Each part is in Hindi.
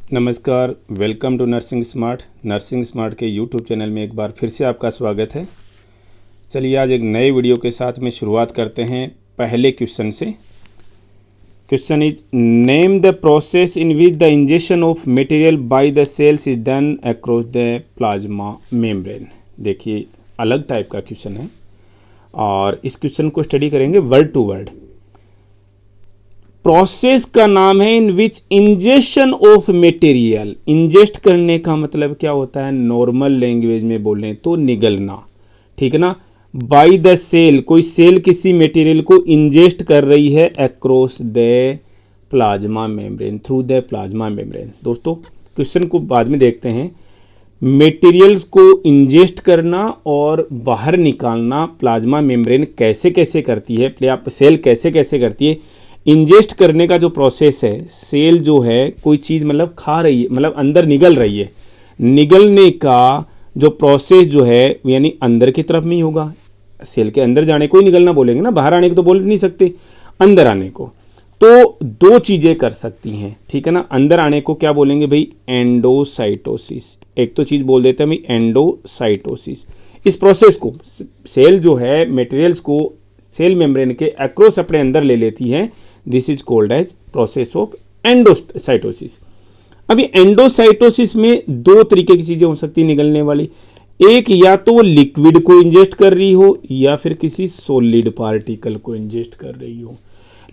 नमस्कार, वेलकम टू नर्सिंग स्मार्ट के यूट्यूब चैनल में एक बार फिर से आपका स्वागत है। चलिए आज एक नए वीडियो के साथ में शुरुआत करते हैं पहले क्वेश्चन से। Question is name the process in which the injection of material by the cells is done across the plasma membrane. देखिए अलग टाइप का क्वेश्चन है और इस क्वेश्चन को स्टडी करेंगे वर्ड टू वर्ड। प्रोसेस का नाम है इन which injection of material. Ingest करने का मतलब क्या होता है, नॉर्मल लैंग्वेज में बोलें तो निगलना, ठीक है ना। बाय द सेल, कोई सेल किसी मटेरियल को इंजेस्ट कर रही है across the plasma membrane, through the plasma membrane. दोस्तों क्वेश्चन को बाद में देखते हैं। मटेरियल्स को इंजेस्ट करना और बाहर निकालना प्लाज्मा मेम्ब्रेन कैसे कैसे करती है, सेल कैसे कैसे करती है। इंजेस्ट करने का जो प्रोसेस है, सेल जो है कोई चीज़ मतलब खा रही है, मतलब अंदर निगल रही है। निगलने का जो प्रोसेस जो है यानी अंदर की तरफ में ही होगा। सेल के अंदर जाने को ही निगलना बोलेंगे ना, बाहर आने को तो बोल नहीं सकते। अंदर आने को तो दो चीज़ें कर सकती हैं, ठीक है ना। अंदर आने को क्या बोलेंगे भाई, एंडोसाइटोसिस। एक तो चीज़ बोल देते हैं भाई एंडोसाइटोसिस। इस प्रोसेस को सेल जो है मटेरियल्स को सेल मेम्ब्रेन के अक्रॉस अपने अंदर ले लेती है। This is called as process of endocytosis. अभी एंडोसाइटोसिस में दो तरीके की चीजें हो सकती है निकलने वाली। एक, या तो वो लिक्विड को इंजेस्ट कर रही हो या फिर किसी सॉलिड पार्टिकल को इंजेस्ट कर रही हो।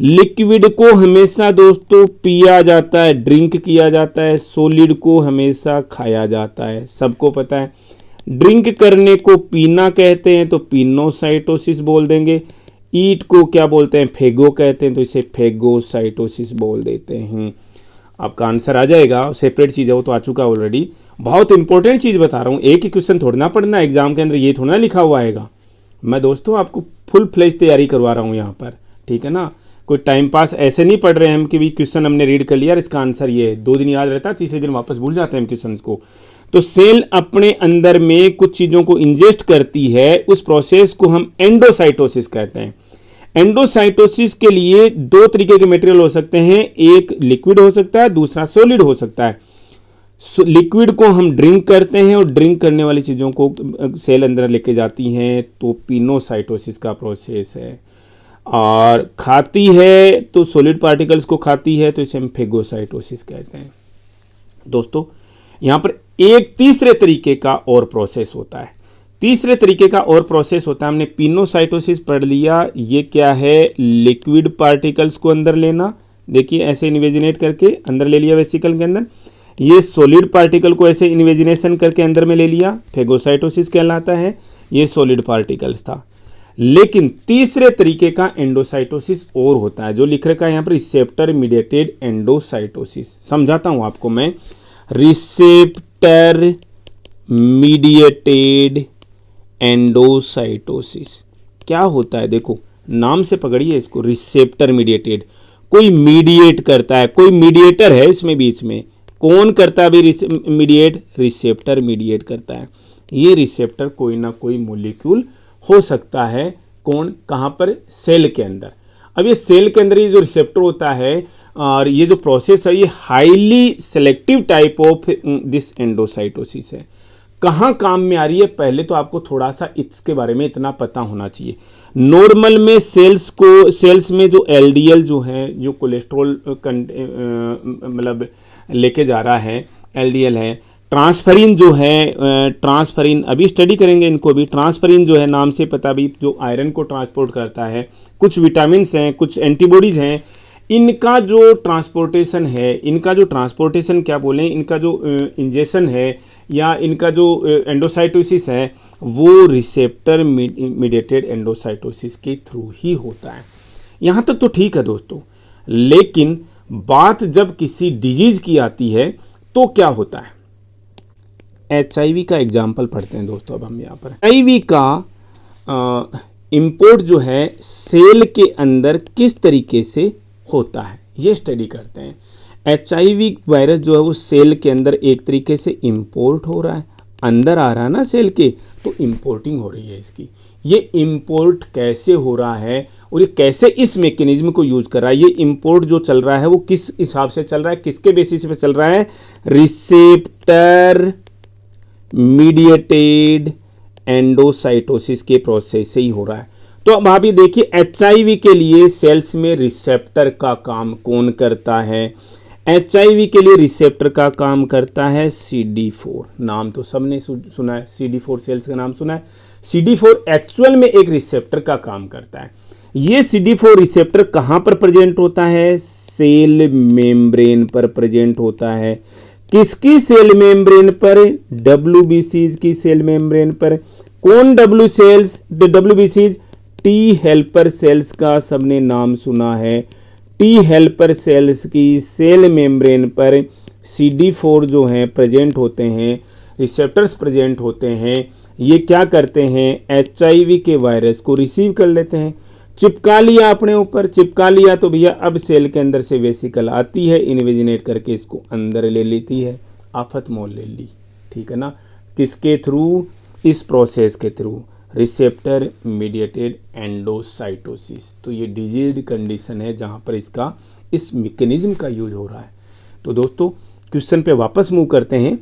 लिक्विड को हमेशा दोस्तों पिया जाता है, ड्रिंक किया जाता है। सॉलिड को हमेशा खाया जाता है, सबको पता है। ड्रिंक करने को पीना कहते हैं तो पिनोसाइटोसिस बोल देंगे। ईट को क्या बोलते हैं, फेगो कहते हैं, तो इसे फेगोसाइटोसिस बोल देते हैं। आपका आंसर आ जाएगा, सेपरेट चीज़ है वो तो आ चुका ऑलरेडी। बहुत इंपॉर्टेंट चीज़ बता रहा हूँ, एक ही क्वेश्चन थोड़ा ना पढ़ना एग्जाम के अंदर, ये थोड़ा ना लिखा हुआ आएगा। मैं दोस्तों आपको फुल फ्लेज तैयारी करवा रहा हूँ यहाँ पर, ठीक है ना। कोई टाइम पास ऐसे नहीं पढ़ रहे हैं हम कि भाई क्वेश्चन हमने रीड कर लिया और इसका आंसर ये है। 2 दिन याद रहता है, तीसरे दिन वापस भूल जाते हैं हम क्वेश्चन को। तो सेल अपने अंदर में कुछ चीज़ों को इंजेस्ट करती है, उस प्रोसेस को हम एंडोसाइटोसिस कहते हैं। एंडोसाइटोसिस के लिए दो तरीके के मटेरियल हो सकते हैं, एक लिक्विड हो सकता है, दूसरा सॉलिड हो सकता है। लिक्विड को हम ड्रिंक करते हैं और ड्रिंक करने वाली चीज़ों को सेल अंदर लेके जाती हैं, तो पिनोसाइटोसिस का प्रोसेस है। और खाती है तो सॉलिड पार्टिकल्स को खाती है, तो इसे हम फेगोसाइटोसिस कहते हैं। दोस्तों यहाँ पर एक तीसरे तरीके का और प्रोसेस होता है। तीसरे तरीके का और प्रोसेस होता है, हमने पिनोसाइटोसिस पढ़ लिया। ये क्या है, लिक्विड पार्टिकल्स को अंदर लेना। देखिए ऐसे इन्वेजिनेट करके अंदर ले लिया वेसिकल के अंदर। ये सॉलिड पार्टिकल को ऐसे इन्वेजिनेशन करके अंदर में ले लिया, फेगोसाइटोसिस कहलाता है। ये सॉलिड पार्टिकल्स था। लेकिन तीसरे तरीके का एंडोसाइटोसिस और होता है, जो लिख रखा है यहाँ पर रिसेप्टर मीडिएटेड एंडोसाइटोसिस। समझाता हूँ आपको मैं। रिसेप्टर मीडिएटेड एंडोसाइटोसिस क्या होता है, देखो नाम से पकड़िए इसको। रिसेप्टर मीडिएटेड, कोई मीडिएट करता है, कोई मीडिएटर है इसमें बीच में। कौन करता है भी मीडिएट, रिसेप्टर मीडिएट करता है। ये रिसेप्टर कोई ना कोई मॉलिक्यूल हो सकता है। कौन, कहाँ पर, सेल के अंदर। अब ये सेल के अंदर ये जो रिसेप्टर होता है और ये जो प्रोसेस है, ये highly selective type of this endocytosis है। कहाँ काम में आ रही है, पहले तो आपको थोड़ा सा इसके बारे में इतना पता होना चाहिए। नॉर्मल में सेल्स में जो एलडीएल जो है, जो कोलेस्ट्रॉल मतलब लेके जा रहा है, एलडीएल है। ट्रांसफरिन जो है, ट्रांसफरिन अभी स्टडी करेंगे इनको भी। ट्रांसफरिन जो है नाम से पता भी, जो आयरन को ट्रांसपोर्ट करता है। कुछ विटामिन्स हैं, कुछ एंटीबॉडीज हैं। इनका जो ट्रांसपोर्टेशन है, इनका जो ट्रांसपोर्टेशन क्या बोलें, इनका जो इंजेक्शन है या इनका जो एंडोसाइटोसिस है, वो रिसेप्टर मीडिएटेड एंडोसाइटोसिस के थ्रू ही होता है। यहाँ तक तो ठीक है दोस्तों, लेकिन बात जब किसी डिजीज की आती है तो क्या होता है। HIV का एग्जाम्पल पढ़ते हैं दोस्तों। अब हम यहाँ पर HIV का इंपोर्ट जो है सेल के अंदर किस तरीके से होता है, ये स्टडी करते हैं। HIV वायरस जो है वो सेल के अंदर एक तरीके से इंपोर्ट हो रहा है, अंदर आ रहा है ना सेल के, तो इंपोर्टिंग हो रही है इसकी। ये इंपोर्ट कैसे हो रहा है और ये कैसे इस मैकेनिज्म को यूज कर रहा है। ये इंपोर्ट जो चल रहा है वो किस हिसाब से चल रहा है, किसके बेसिस पे चल रहा है, रिसेप्टर मीडिएटेड एंडोसाइटोसिस के प्रोसेस से ही हो रहा है। तो अब आप ये देखिए HIV के लिए सेल्स में रिसेप्टर का काम कौन करता है। HIV के लिए रिसेप्टर का काम करता है CD4। नाम तो सबने सुना है, CD4 सेल्स का नाम सुना है। CD4 एक्चुअल में एक रिसेप्टर का काम करता है। ये CD4 रिसेप्टर कहाँ पर प्रेजेंट होता है, सेल मेम्ब्रेन पर प्रेजेंट होता है। किसकी सेल मेम्ब्रेन पर, WBCs की सेल मेम्ब्रेन पर। कौन WBCs, टी हेल्पर सेल्स का सबने नाम सुना है। टी हेल्पर सेल्स की सेल मेम्ब्रेन पर CD4 जो है प्रेजेंट होते हैं, रिसेप्टर्स प्रेजेंट होते हैं। ये क्या करते हैं, HIV के वायरस को रिसीव कर लेते हैं। चिपका लिया अपने ऊपर, चिपका लिया तो भैया अब सेल के अंदर से वेसिकल आती है, इन्वेजिनेट करके इसको अंदर ले लेती है, आफत मोल ले ली, ठीक है ना। किसके थ्रू, इस प्रोसेस के थ्रू, रिसेप्टर मीडिएटेड एंडोसाइटोसिस। तो ये डिजीज कंडीशन है जहाँ पर इसका इस मैकेनिज्म का यूज हो रहा है। तो दोस्तों क्वेश्चन पे वापस मूव करते हैं।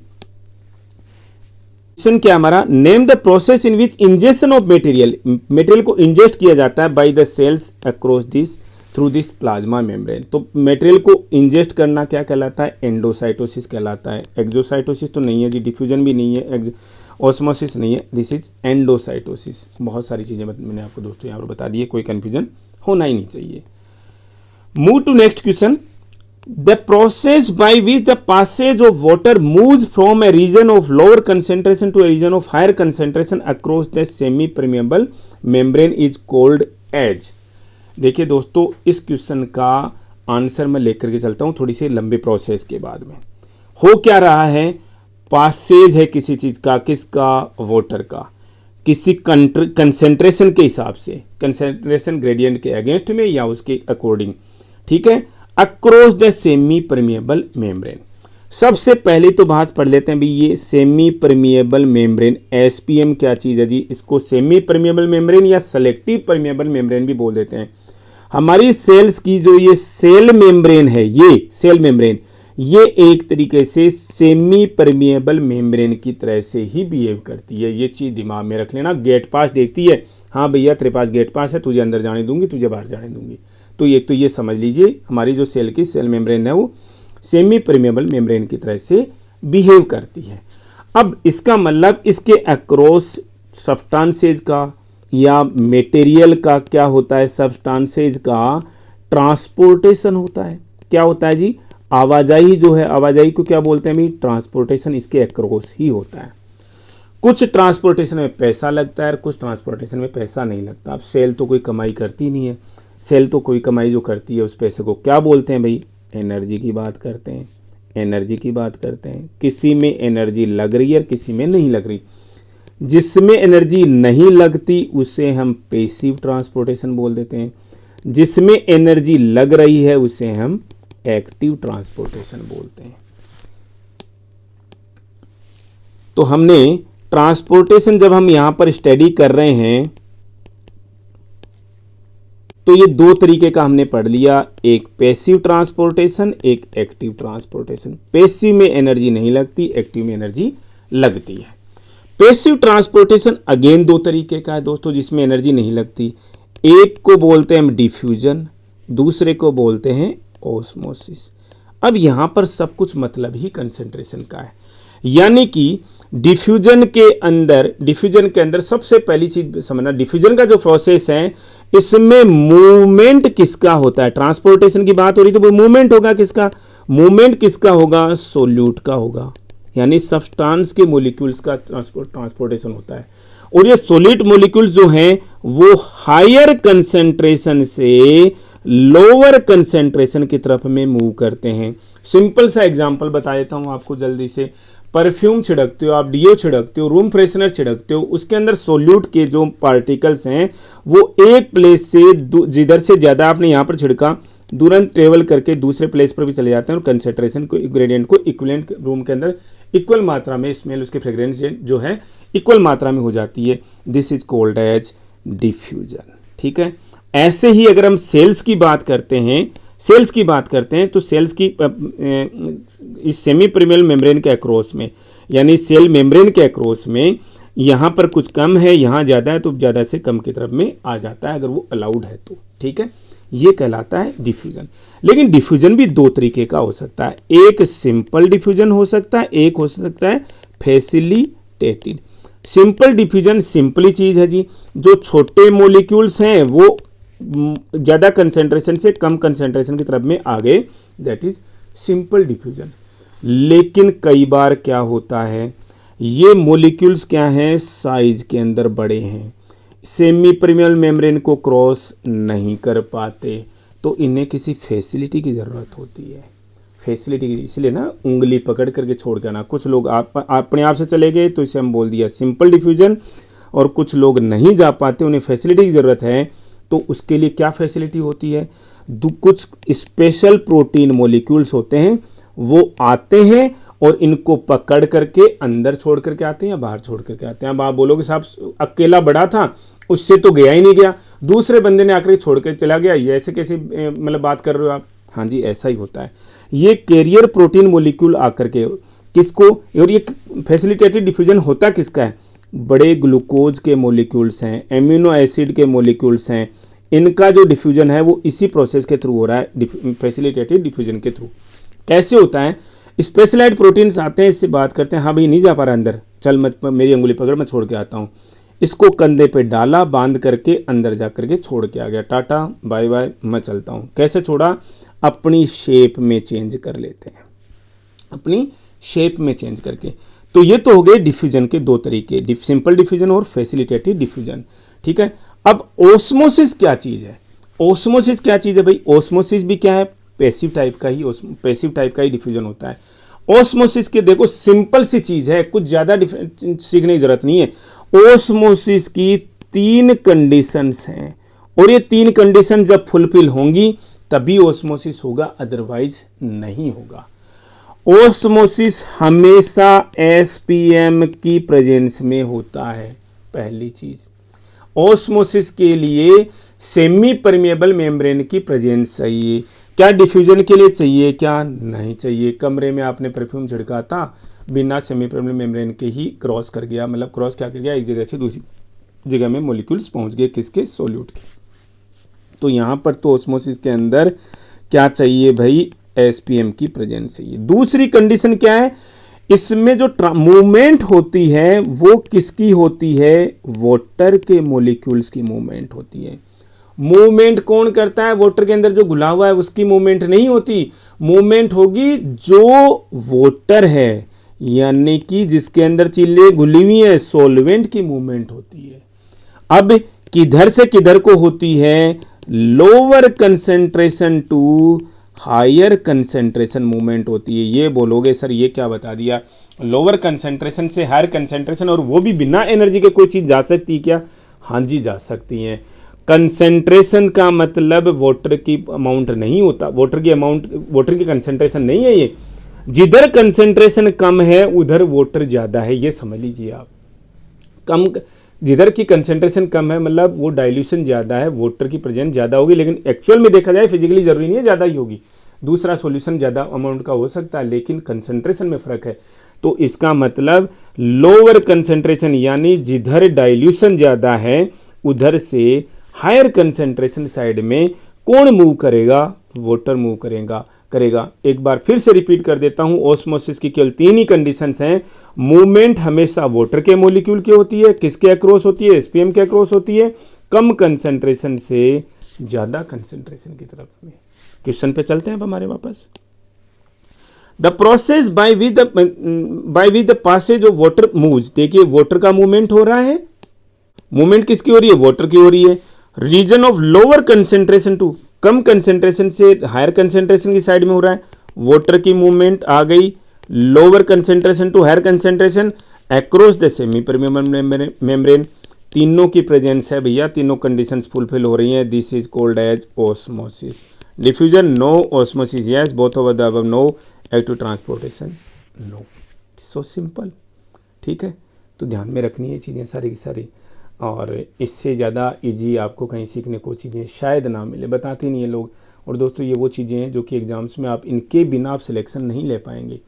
क्वेश्चन क्या हमारा, name the process in which injection of material को इंजेस्ट किया जाता है by the cells across this through this plasma membrane. तो मटेरियल को इंजेस्ट करना क्या कहलाता है, एंडोसाइटोसिस कहलाता है। एक्सोसाइटोसिस तो नहीं है जी, डिफ्यूजन भी नहीं है, ऑस्मोसिस नहीं है, दिस इज एंडोसाइटोसिस। बहुत सारी चीजें मैंने आपको दोस्तों यहाँ पर बता दी है, कोई कंफ्यूजन होना ही नहीं चाहिए। Move to next question, the process by which the passage of water moves from a region of lower concentration to a region of higher concentration across the semi permeable membrane is called as. देखिए दोस्तों इस क्वेश्चन का आंसर मैं लेकर के चलता हूं थोड़ी सी लंबे प्रोसेस के बाद में। हो क्या रहा है, पासेज है किसी चीज का, किसका, वाटर का, किसी कंसेंट्रेशन के हिसाब से, कंसेंट्रेशन ग्रेडियंट के अगेंस्ट में या उसके अकॉर्डिंग, ठीक है, across the semi permeable membrane. सबसे पहले तो बात पढ़ लेते हैं भी ये सेमी परमेबल मेम्ब्रेन, SPM क्या चीज है जी, इसको सेमी परमेबल मेम्ब्रेन या सेलेक्टिव परमेबल मेम्ब्रेन भी बोल देते हैं। हमारी सेल्स की जो ये सेल मेम्ब्रेन है, ये सेल मेम्ब्रेन, ये एक तरीके से सेमी परमेबल मेम्ब्रेन की तरह से ही बिहेव करती है। ये चीज दिमाग में रख लेना। गेट पास देखती है, हाँ भैया तेरे पास गेट पास है, तुझे अंदर जाने दूंगी, तुझे बाहर जाने दूंगी। तो एक तो ये समझ लीजिए हमारी जो सेल की सेल मेम्ब्रेन है वो सेमी परमेबल मेम्ब्रेन की तरह से बिहेव करती है। अब इसका मतलब इसके अक्रॉस सब्सटेंसेज का या मटेरियल का क्या होता है, सब्सटेंसेज का ट्रांसपोर्टेशन होता है। क्या होता है जी, आवाजाही जो है, आवाजाही को क्या बोलते हैं भाई, ट्रांसपोर्टेशन इसके अक्रॉस ही होता है। कुछ ट्रांसपोर्टेशन में पैसा लगता है, कुछ ट्रांसपोर्टेशन में पैसा नहीं लगता। अब सेल तो कोई कमाई करती नहीं है, सेल तो कोई कमाई जो करती है उस पैसे को क्या बोलते हैं भाई, एनर्जी की बात करते हैं, एनर्जी की बात करते हैं। किसी में एनर्जी लग रही है, किसी में नहीं लग रही। जिसमें एनर्जी नहीं लगती उसे हम पैसिव ट्रांसपोर्टेशन बोल देते हैं, जिसमें एनर्जी लग रही है उसे हम एक्टिव ट्रांसपोर्टेशन बोलते हैं। तो हमने ट्रांसपोर्टेशन जब हम यहां पर स्टडी कर रहे हैं तो ये दो तरीके का हमने पढ़ लिया, एक पैसिव ट्रांसपोर्टेशन, एक एक्टिव ट्रांसपोर्टेशन। पैसिव में एनर्जी नहीं लगती, एक्टिव में एनर्जी लगती है। पैसिव ट्रांसपोर्टेशन अगेन दो तरीके का है दोस्तों जिसमें एनर्जी नहीं लगती। एक को बोलते हैं हम डिफ्यूजन, दूसरे को बोलते हैं ऑस्मोसिस। अब यहां पर सब कुछ मतलब ही कंसेंट्रेशन का है, यानी कि डिफ्यूजन के अंदर सबसे पहली चीज समझना, डिफ्यूजन का जो प्रोसेस है इसमें मूवमेंट किसका होता है। ट्रांसपोर्टेशन की बात हो रही तो मूवमेंट होगा किसका, मूवमेंट किसका होगा, सोल्यूट का होगा, यानी सब्सटेंस के मॉलिक्यूल्स का ट्रांसपोर्टेशन होता है। और ये सॉलिड मॉलिक्यूल्स जो हैं वो हायर कंसेंट्रेशन से लोअर कंसेंट्रेशन की तरफ में मूव करते हैं। सिंपल सा एग्जांपल बता देता हूं आपको जल्दी से। परफ्यूम छिड़कते हो आप, डीओ छिड़कते हो, रूम फ्रेशनर छिड़कते हो, उसके अंदर सोल्यूट के जो पार्टिकल्स हैं वो एक प्लेस से जिधर से ज़्यादा आपने यहाँ पर छिड़का तुरंत ट्रेवल करके दूसरे प्लेस पर भी चले जाते हैं और कंसेंट्रेशन को, ग्रेडियंट को इक्विवेलेंट रूम के अंदर इक्वल मात्रा में स्मेल, उसके फ्रेग्रेंस जो है इक्वल मात्रा में हो जाती है। This is called as diffusion. ठीक है, ऐसे ही अगर हम सेल्स की बात करते हैं, तो सेल्स की इस सेमी परमेबल मेम्ब्रेन के अक्रॉस में, यानी सेल मेम्ब्रेन के अक्रॉस में यहाँ पर कुछ कम है, यहाँ ज़्यादा है, तो ज़्यादा से कम की तरफ में आ जाता है अगर वो अलाउड है तो। ठीक है, ये कहलाता है डिफ्यूजन। लेकिन डिफ्यूजन भी दो तरीके का हो सकता है, एक सिंपल डिफ्यूजन हो सकता है, एक हो सकता है फैसिलिटेटेड। सिंपल डिफ्यूजन सिंपली चीज़ है जी, जो छोटे मोलिक्यूल्स हैं वो ज़्यादा कंसेंट्रेशन से कम कंसेंट्रेशन की तरफ में आ गए, दैट इज सिंपल डिफ्यूजन। लेकिन कई बार क्या होता है, ये मोलिक्यूल्स क्या हैं, साइज के अंदर बड़े हैं, सेमी परमेबल मेम्ब्रेन को क्रॉस नहीं कर पाते, तो इन्हें किसी फैसिलिटी की ज़रूरत होती है। फैसिलिटी की, इसलिए ना उंगली पकड़ करके छोड़ के आना। कुछ लोग अपने आप से चले गए तो इसे हम बोल दिया सिंपल डिफ्यूजन, और कुछ लोग नहीं जा पाते, उन्हें फैसिलिटी की ज़रूरत है, तो उसके लिए क्या फैसिलिटी होती है, कुछ स्पेशल प्रोटीन मॉलिक्यूल्स होते हैं, वो आते हैं और इनको पकड़ करके अंदर छोड़ करके आते हैं या बाहर छोड़ करके आते हैं। अब आप बोलोगे साहब अकेला बड़ा था, उससे तो गया ही नहीं गया, दूसरे बंदे ने आकर छोड़ कर चला गया, ये ऐसे कैसे मतलब बात कर रहे हो आप? हाँ जी, ऐसा ही होता है। ये कैरियर प्रोटीन मॉलिक्यूल आकर के किसको, और ये फैसिलिटेटेड डिफ्यूजन होता किसका है, बड़े ग्लूकोज के मॉलिक्यूल्स हैं, एमिनो एसिड के मॉलिक्यूल्स हैं, इनका जो डिफ्यूजन है वो इसी प्रोसेस के थ्रू हो रहा है, फैसिलिटेटेड डिफ्यूजन के थ्रू। कैसे होता है, स्पेशलाइज्ड प्रोटीन्स आते हैं, इससे बात करते हैं, हाँ भाई नहीं जा पा रहा अंदर, चल मत मेरी अंगुली पकड़, मैं छोड़ के आता हूँ। इसको कंधे पे डाला, बांध करके अंदर जा करके छोड़ के आ गया, टाटा बाय बाय, मैं चलता हूँ। कैसे छोड़ा, अपनी शेप में चेंज कर लेते हैं, अपनी शेप में चेंज करके। तो ये तो हो गए डिफ्यूजन के दो तरीके, सिंपल डिफ्यूजन और फैसिलिटेटेड डिफ्यूजन। ठीक है, अब ओस्मोसिस क्या चीज़ है, ओस्मोसिस क्या चीज़ है भाई, ओस्मोसिस भी क्या है, पैसिव टाइप का ही डिफ्यूजन होता है। ओस्मोसिस के देखो सिंपल सी चीज़ है, कुछ ज़्यादा सीखने की जरूरत नहीं है। ओस्मोसिस की 3 कंडीशंस हैं, और ये 3 कंडीशन जब फुलफिल होंगी तभी ओस्मोसिस होगा, अदरवाइज नहीं होगा। ओस्मोसिस हमेशा एसपीएम की प्रेजेंस में होता है। पहली चीज, ओस्मोसिस के लिए सेमी परमेबल मेम्ब्रेन की प्रेजेंस चाहिए। क्या डिफ्यूजन के लिए चाहिए, क्या नहीं चाहिए? कमरे में आपने परफ्यूम छिड़का था, बिना सेमी परमेबल मेम्ब्रेन के ही क्रॉस कर गया, मतलब क्रॉस क्या कर गया, एक जगह से दूसरी जगह में मॉलिक्यूल्स पहुंच गए, किसके, सोल्यूट के। तो यहाँ पर तो ओस्मोसिस के अंदर क्या चाहिए भाई, एसपीएम की प्रेजेंस चाहिए। दूसरी कंडीशन क्या है, इसमें जो मूवमेंट होती है वो किसकी होती है, वाटर के मॉलिक्यूल्स की मूवमेंट होती है। मूवमेंट कौन करता है, वाटर के अंदर जो घुला हुआ है उसकी मूवमेंट नहीं होती, मूवमेंट होगी जो वाटर है, यानी कि जिसके अंदर चीजें घुली हुई है, सॉल्वेंट की मूवमेंट होती है। अब किधर से किधर को होती है, lower concentration to higher concentration movement होती है। ये बोलोगे सर ये क्या बता दिया, लोअर कंसेंट्रेशन से हायर कंसेंट्रेशन, और वो भी बिना एनर्जी के कोई चीज़ जा सकती है क्या? हाँ जी, जा सकती है। कंसेंट्रेशन का मतलब वाटर की अमाउंट नहीं होता, वाटर की कंसेंट्रेशन नहीं है ये। जिधर कंसेंट्रेशन कम है उधर वाटर ज़्यादा है, ये समझ लीजिए आप। कम जिधर की कंसेंट्रेशन कम है मतलब वो डाइल्यूशन ज़्यादा है, वाटर की प्रेजेंस ज़्यादा होगी, लेकिन एक्चुअल में देखा जाए फिजिकली जरूरी नहीं है ज़्यादा ही होगी, दूसरा सॉल्यूशन ज़्यादा अमाउंट का हो सकता है, लेकिन कंसेंट्रेशन में फ़र्क है। तो इसका मतलब लोअर कंसेंट्रेशन यानी जिधर डाइल्यूशन ज़्यादा है उधर से हायर कंसेंट्रेशन साइड में कौन मूव करेगा, वाटर मूव करेगा। एक बार फिर से रिपीट कर देता हूं, ऑस्मोसिस की केवल 3 ही कंडीशंस हैं। मूवमेंट हमेशा वाटर के मॉलिक्यूल की होती है, किसके अक्रॉस होती है, एसपीएम के अक्रॉस होती है, कम कंसेंट्रेशन से ज्यादा कंसेंट्रेशन की तरफ में। क्वेश्चन पे चलते हैं अब हमारे वापस। The process by which the passage of water moves, देखिए वाटर का मूवमेंट हो रहा है, मूवमेंट किसकी हो रही है, वाटर की हो रही है। Region of lower concentration to, कम कंसेंट्रेशन से हायर कंसेंट्रेशन की साइड में हो रहा है, वाटर की मूवमेंट आ गई। Lower concentration to higher concentration across the semi permeable membrane, तीनों की प्रेजेंस है भैया, तीनों कंडीशंस फुलफिल हो रही हैं। This is called as osmosis. Diffusion no, osmosis yes, both of the above no, active transportation no. So simple, ठीक है। तो ध्यान में रखनी है चीज़ें सारी की सारी। और इससे ज़्यादा इजी आपको कहीं सीखने को चीज़ें शायद ना मिले, बताते नहीं है लोग। और दोस्तों ये वो चीज़ें हैं जो कि एग्ज़ाम्स में आप इनके बिना आप सिलेक्शन नहीं ले पाएंगे।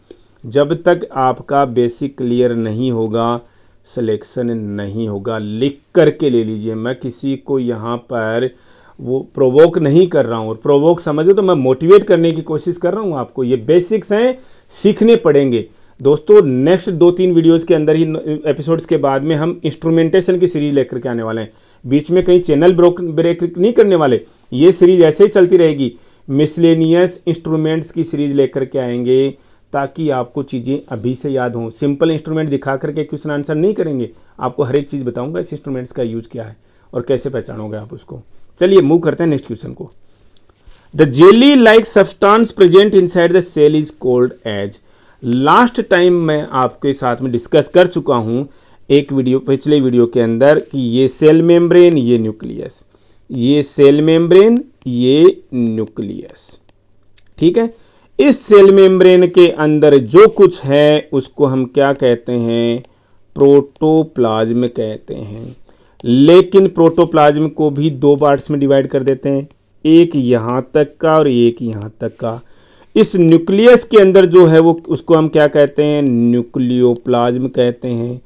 जब तक आपका बेसिक क्लियर नहीं होगा सिलेक्शन नहीं होगा। लिख करके ले लीजिए, मैं किसी को यहाँ पर वो प्रोवोक नहीं कर रहा हूँ, और प्रोवोक समझो तो मैं मोटिवेट करने की कोशिश कर रहा हूँ आपको। ये बेसिक्स हैं, सीखने पड़ेंगे दोस्तों। नेक्स्ट 2-3 वीडियोज़ के अंदर ही एपिसोड्स के बाद में हम इंस्ट्रूमेंटेशन की सीरीज लेकर के आने वाले हैं। बीच में कहीं चैनल ब्रेक नहीं करने वाले, ये सीरीज ऐसे ही चलती रहेगी। मिसलेनियस इंस्ट्रूमेंट्स की सीरीज लेकर के आएंगे ताकि आपको चीज़ें अभी से याद हों। सिंपल इंस्ट्रूमेंट दिखा करके क्वेश्चन आंसर नहीं करेंगे, आपको हर एक चीज़ बताऊंगा इस इंस्ट्रूमेंट्स का यूज क्या है और कैसे पहचानोगे आप उसको। चलिए मूव करते हैं नेक्स्ट क्वेश्चन को। The jelly like substance present inside the cell is called as. Last time मैं आपके साथ में डिस्कस कर चुका हूं एक वीडियो, पिछले वीडियो के अंदर, कि ये सेल मेम्ब्रेन, ये न्यूक्लियस, ये सेल मेम्ब्रेन, ये न्यूक्लियस, ठीक है। इस सेल मेम्ब्रेन के अंदर जो कुछ है उसको हम क्या कहते हैं, प्रोटोप्लाज्म कहते हैं। लेकिन प्रोटोप्लाज्म को भी 2 पार्ट्स में डिवाइड कर देते हैं, एक यहाँ तक का और एक यहाँ तक का। इस न्यूक्लियस के अंदर जो है वो उसको हम क्या कहते हैं, न्यूक्लियोप्लाज्म कहते हैं।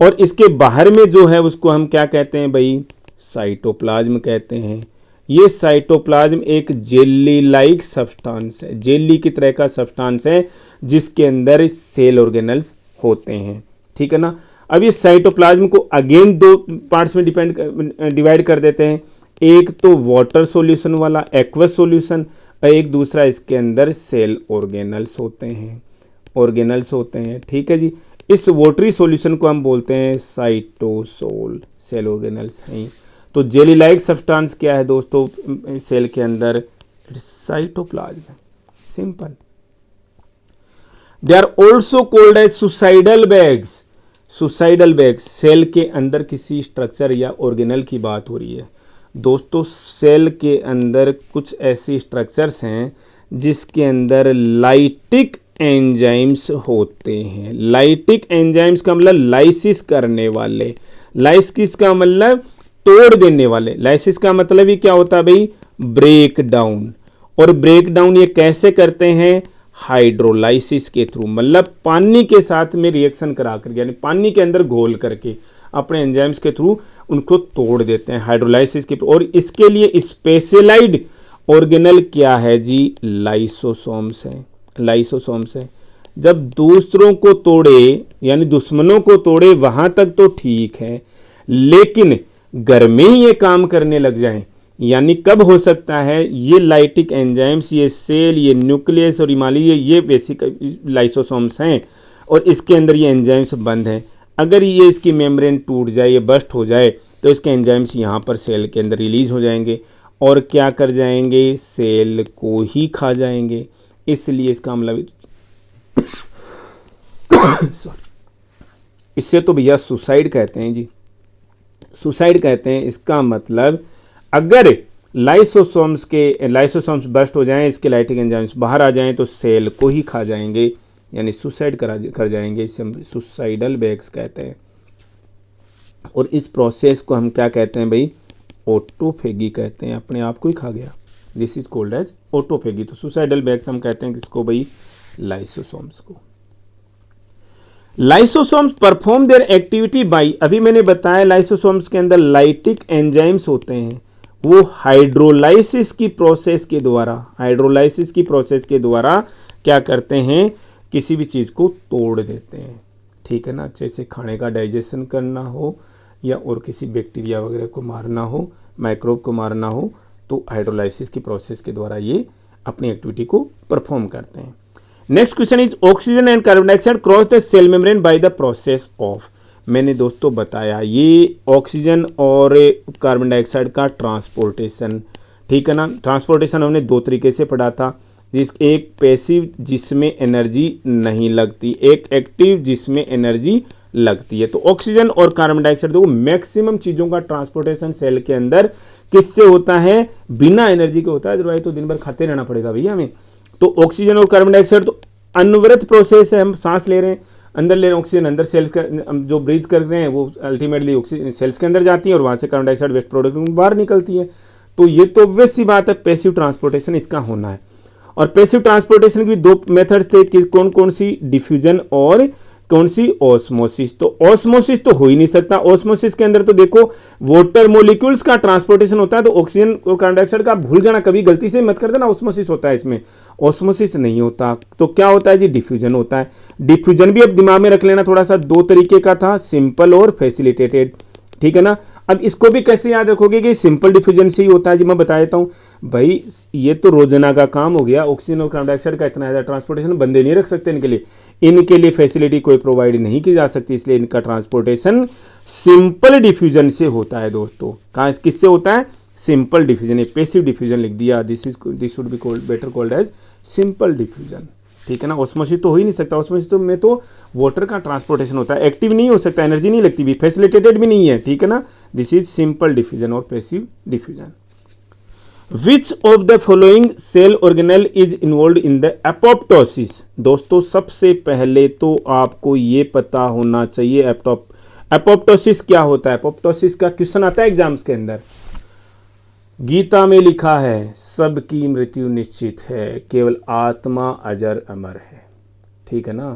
और इसके बाहर में जो है उसको हम क्या कहते हैं भाई, साइटोप्लाज्म कहते हैं। ये साइटोप्लाज्म एक जेली लाइक सब्सटेंस है, जेली की तरह का सब्सटेंस है जिसके अंदर सेल ऑर्गेनल्स होते हैं, ठीक है ना। अब इस साइटोप्लाज्म को अगेन 2 पार्ट्स में डिवाइड कर देते हैं, एक तो वाटर सॉल्यूशन वाला एक्वस सॉल्यूशन, और एक दूसरा इसके अंदर सेल ऑर्गेनल्स होते हैं, ठीक है जी। इस वाटरी सॉल्यूशन को हम बोलते हैं साइटोसोल, सेल ऑर्गेनल्स हैं। तो जेली लाइक सब्सटेंस क्या है दोस्तों सेल के अंदर, cytoplasm, simple. They are also called as suicidal bags. Suicidal bags, cell के अंदर किसी स्ट्रक्चर या ऑर्गेनल की बात हो रही है दोस्तों। सेल के अंदर कुछ ऐसी स्ट्रक्चर्स हैं जिसके अंदर लाइटिक एंजाइम्स होते हैं। लाइटिक एंजाइम्स का मतलब लाइसिस करने वाले, लाइसिस का मतलब तोड़ देने वाले। लाइसिस का मतलब ही क्या होता है भाई, ब्रेक डाउन। और ब्रेक डाउन ये कैसे करते हैं, हाइड्रोलाइसिस के थ्रू, मतलब पानी के साथ में रिएक्शन करा कर, यानी पानी के अंदर घोल करके अपने एंजाइम्स के थ्रू उनको तोड़ देते हैं हाइड्रोलाइसिस के। और इसके लिए स्पेशलाइज्ड ऑर्गेनल क्या है जी, लाइसोसोम्स हैं, लाइसोसोम्स हैं। जब दूसरों को तोड़े यानी दुश्मनों को तोड़े वहां तक तो ठीक है, लेकिन घर में ही ये काम करने लग जाएं, यानी कब हो सकता है, ये लाइटिक एंजाइम्स, ये सेल, ये न्यूक्लियस और ये बेसिक लाइसोसोम्स हैं और इसके अंदर ये एंजाइम्स बंद हैं। अगर ये इसकी मेम्ब्रेन टूट जाए, ये बस्ट हो जाए, तो इसके एंजाइम्स यहाँ पर सेल के अंदर रिलीज हो जाएंगे और क्या कर जाएंगे, सेल को ही खा जाएंगे। इसलिए इसका मतलब इससे तो भैया सुसाइड कहते हैं जी, सुसाइड कहते हैं। इसका मतलब अगर लाइसोसोम्स बस्ट हो जाएं, इसके लाइटिक एंजाइम्स बाहर आ जाएं, तो सेल को ही खा जाएंगे, यानी सुसाइड कर जाएंगे। इसे हम सुसाइडल बैग्स कहते हैं। और इस प्रोसेस को हम क्या कहते हैं भाई, ऑटोफेगी कहते हैं, अपने आप को ही खा गया। This is called as autophagy. तो सुसाइडल बैग्स हम कहते हैं किसको भाई, लाइसोसोम्स को। Lysosomes perform their activity by, अभी मैंने बताया लाइसोसोम्स के अंदर लाइटिक एंजाइम्स होते हैं, वो हाइड्रोलाइसिस की प्रोसेस के द्वारा क्या करते हैं, किसी भी चीज़ को तोड़ देते हैं, ठीक है ना। जैसे खाने का डाइजेशन करना हो या और किसी बैक्टीरिया वगैरह को मारना हो, माइक्रोब को मारना हो, तो हाइड्रोलाइसिस की प्रोसेस के द्वारा ये अपनी एक्टिविटी को परफॉर्म करते हैं। Next question is oxygen and carbon dioxide cross the cell membrane by the process of. मैंने दोस्तों बताया ये ऑक्सीजन और कार्बन डाइऑक्साइड का ट्रांसपोर्टेशन, ठीक है ना। ट्रांसपोर्टेशन हमने 2 तरीके से पढ़ा था, एक पैसिव जिसमें एनर्जी नहीं लगती, एक एक्टिव जिसमें एनर्जी लगती है। तो ऑक्सीजन और कार्बन डाइऑक्साइड देखो मैक्सिमम चीज़ों का ट्रांसपोर्टेशन सेल के अंदर किससे होता है, बिना एनर्जी के होता है, अदरवाइज तो दिन भर खाते रहना पड़ेगा भैया हमें। तो ऑक्सीजन और कार्बन डाइऑक्साइड तो अनवरत प्रोसेस है, हम सांस ले रहे हैं, अंदर ले रहे हैं ऑक्सीजन, अंदर सेल्स का जो ब्रीथ कर रहे हैं वो अल्टीमेटली ऑक्सीजन सेल्स के अंदर जाती है और वहाँ से कार्बन डाइऑक्साइड वेस्ट प्रोडक्ट में बाहर निकलती है। तो ये तो ऑब्वियस सी बात है, पैसिव ट्रांसपोर्टेशन इसका होना है। और पैसिव ट्रांसपोर्टेशन की दो मेथड्स थे कि कौन कौन सी, डिफ्यूजन और कौन सी, ऑस्मोसिस। तो ऑस्मोसिस तो हो ही नहीं सकता। ऑस्मोसिस के अंदर तो देखो वाटर मोलिक्यूल्स का ट्रांसपोर्टेशन होता है, तो ऑक्सीजन और कार्बन डाइऑक्साइड का भूल जाना, कभी गलती से मत कर देना ऑस्मोसिस होता है इसमें, ऑस्मोसिस नहीं होता। तो क्या होता है जी, डिफ्यूजन होता है। डिफ्यूजन भी अब दिमाग में रख लेना थोड़ा सा, दो तरीके का था, सिंपल और फैसिलिटेटेड, ठीक है ना। अब इसको भी कैसे याद रखोगे कि सिंपल डिफ्यूजन से ही होता है जी, मैं बता देता हूँ भाई, ये तो रोजाना का काम हो गया। ऑक्सीजन और कार्बन डाइऑक्साइड का इतना ज़्यादा ट्रांसपोर्टेशन बंदे नहीं रख सकते इनके लिए फैसिलिटी कोई प्रोवाइड नहीं की जा सकती, इसलिए इनका ट्रांसपोर्टेशन सिंपल डिफ्यूजन से होता है दोस्तों। कहाँ किससे होता है, सिंपल डिफ्यूजन। पैसिव डिफ्यूजन लिख दिया, this should be called better called as simple diffusion, ठीक है ना। ऑस्मोसिस तो हो ही नहीं सकता, ऑस्मोसिस तो में तो वाटर का ट्रांसपोर्टेशन होता है, एक्टिव नहीं हो सकता, एनर्जी नहीं लगती भी, फैसिलिटेटेड भी नहीं है, ठीक है ना। दिस इज सिंपल डिफ्यूजन और passive diffusion. Which of the following cell organelle is involve in the apoptosis. दोस्तों सबसे पहले तो आपको ये पता होना चाहिए एपोप्टोसिस क्या होता है। एपोप्टोसिस का क्वेश्चन आता है एग्जाम्स के अंदर। गीता में लिखा है सबकी मृत्यु निश्चित है, केवल आत्मा अजर अमर है, ठीक है ना।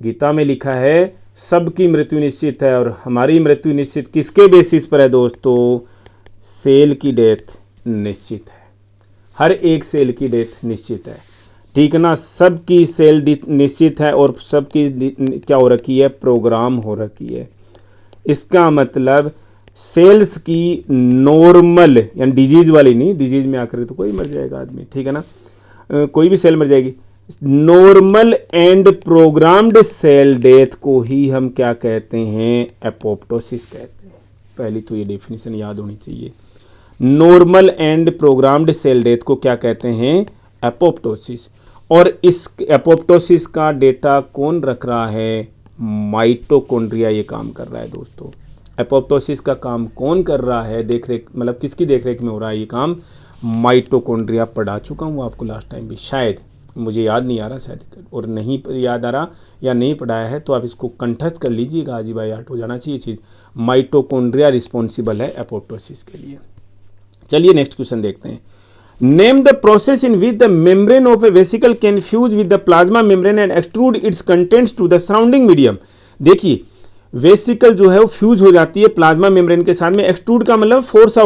गीता में लिखा है सबकी मृत्यु निश्चित है, और हमारी मृत्यु निश्चित किसके बेसिस पर है दोस्तों, सेल की डेथ निश्चित है, हर एक सेल की डेथ निश्चित है, ठीक है ना। सबकी सेल निश्चित है और सबकी क्या हो रखी है, प्रोग्राम हो रखी है। इसका मतलब सेल्स की नॉर्मल यानी डिजीज वाली नहीं, डिजीज में आकर तो कोई मर जाएगा आदमी, ठीक है ना, कोई भी सेल मर जाएगी। Normal and programmed cell death को ही हम क्या कहते हैं, एपोप्टोसिस कहते हैं। पहली तो ये डेफिनेशन याद होनी चाहिए, normal and programmed cell death को क्या कहते हैं, एपोप्टोसिस। और इस एपोप्टोसिस का डेटा कौन रख रहा है, माइटोकॉन्ड्रिया ये काम कर रहा है दोस्तों। एपोप्टोसिस का काम कौन कर रहा है, देख रेख मतलब किसकी देख रेख में हो रहा है ये काम, माइटोकॉन्ड्रिया। पढ़ा चुका हूँ आपको लास्ट टाइम भी, शायद मुझे याद नहीं आ रहा शायद, और नहीं याद आ रहा या नहीं पढ़ाया है तो आप इसको कंठस्थ कर लीजिएगा, आज ही बाई आर्ट हो जाना चाहिए चीज़। माइटोकॉन्ड्रिया रिस्पॉन्सिबल है एपोप्टोसिस के लिए। चलिए नेक्स्ट क्वेश्चन देखते हैं। Name the process in which the membrane of a vesicle can fuse with the plasma membrane and extrude its contents to the surrounding medium. देखिए वेसिकल जो है वो फ्यूज हो जाती है प्लाज्मा मेम्ब्रेन के साथ में। एक्सट्रूड का मतलब फोर्स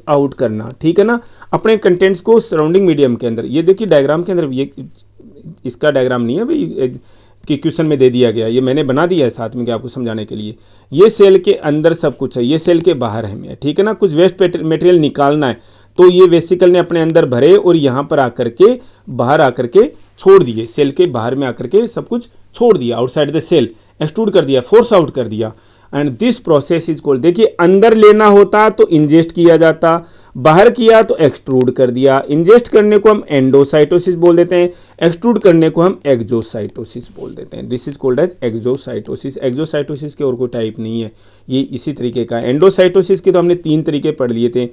आउट करना, ठीक है ना, अपने कंटेंट्स को सराउंडिंग मीडियम के अंदर। ये देखिए डायग्राम के अंदर, ये इसका डायग्राम नहीं है भाई कि क्वेश्चन में दे दिया गया, ये मैंने बना दिया है साथ में कि आपको समझाने के लिए। ये सेल के अंदर सब कुछ है, ये सेल के बाहर है, ठीक है ना। कुछ वेस्ट मटेरियल निकालना है तो ये वेसिकल ने अपने अंदर भरे और यहाँ पर आकर के बाहर आकर के छोड़ दिए, सेल के बाहर में आकर के सब कुछ छोड़ दिया, आउटसाइड द सेल एक्सट्रूड कर दिया, फोर्स आउट कर दिया। And this process is called, देखिए अंदर लेना होता तो इंजेस्ट किया जाता, बाहर किया तो एक्सट्रूड कर दिया। इंजेस्ट करने को हम एंडोसाइटोसिस बोल देते हैं, एक्सट्रूड करने को हम एक्सोसाइटोसिस बोल देते हैं। This is called as exocytosis. Exocytosis के और कोई टाइप नहीं है, ये इसी तरीके का। एंडोसाइटोसिस के तो हमने 3 तरीके पढ़ लिए थे,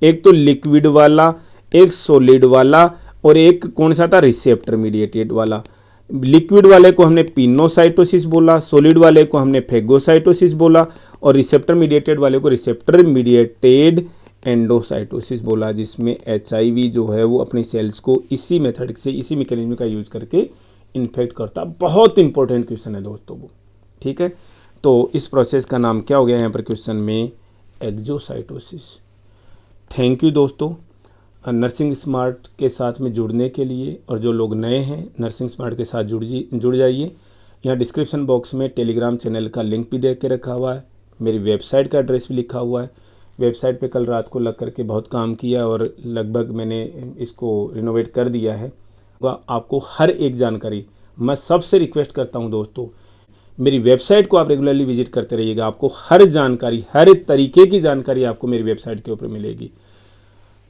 एक तो लिक्विड वाला, एक सॉलिड वाला, और एक कौन सा था, रिसेप्टर मीडिएटेड वाला। लिक्विड वाले को हमने पिनोसाइटोसिस बोला, सॉलिड वाले को हमने फेगोसाइटोसिस बोला, और रिसेप्टर मीडिएटेड वाले को रिसेप्टर मीडिएटेड एंडोसाइटोसिस बोला, जिसमें HIV जो है वो अपनी सेल्स को इसी मेथड से, इसी मैकेनिज्म का यूज करके इन्फेक्ट करता। बहुत इंपॉर्टेंट क्वेश्चन है दोस्तों वो, ठीक है। तो इस प्रोसेस का नाम क्या हो गया यहाँ पर क्वेश्चन में, एक्सोसाइटोसिस। थैंक यू दोस्तों नर्सिंग स्मार्ट के साथ में जुड़ने के लिए, और जो लोग नए हैं नर्सिंग स्मार्ट के साथ जुड़ जाइए। यहाँ डिस्क्रिप्शन बॉक्स में टेलीग्राम चैनल का लिंक भी दे के रखा हुआ है, मेरी वेबसाइट का एड्रेस भी लिखा हुआ है। वेबसाइट पे कल रात को लग करके बहुत काम किया और लगभग मैंने इसको रिनोवेट कर दिया है। आपको हर एक जानकारी, मैं सबसे रिक्वेस्ट करता हूँ दोस्तों, मेरी वेबसाइट को आप रेगुलरली विजिट करते रहिएगा, आपको हर जानकारी, हर तरीके की जानकारी आपको मेरी वेबसाइट के ऊपर मिलेगी।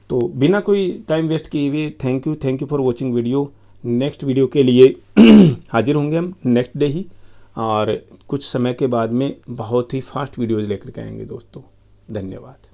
तो बिना कोई टाइम वेस्ट किए हुए thank you for watching video. Next video के लिए हाजिर होंगे हम नेक्स्ट डे ही, और कुछ समय के बाद में बहुत ही फास्ट वीडियोज़ लेकर के आएंगे दोस्तों। धन्यवाद।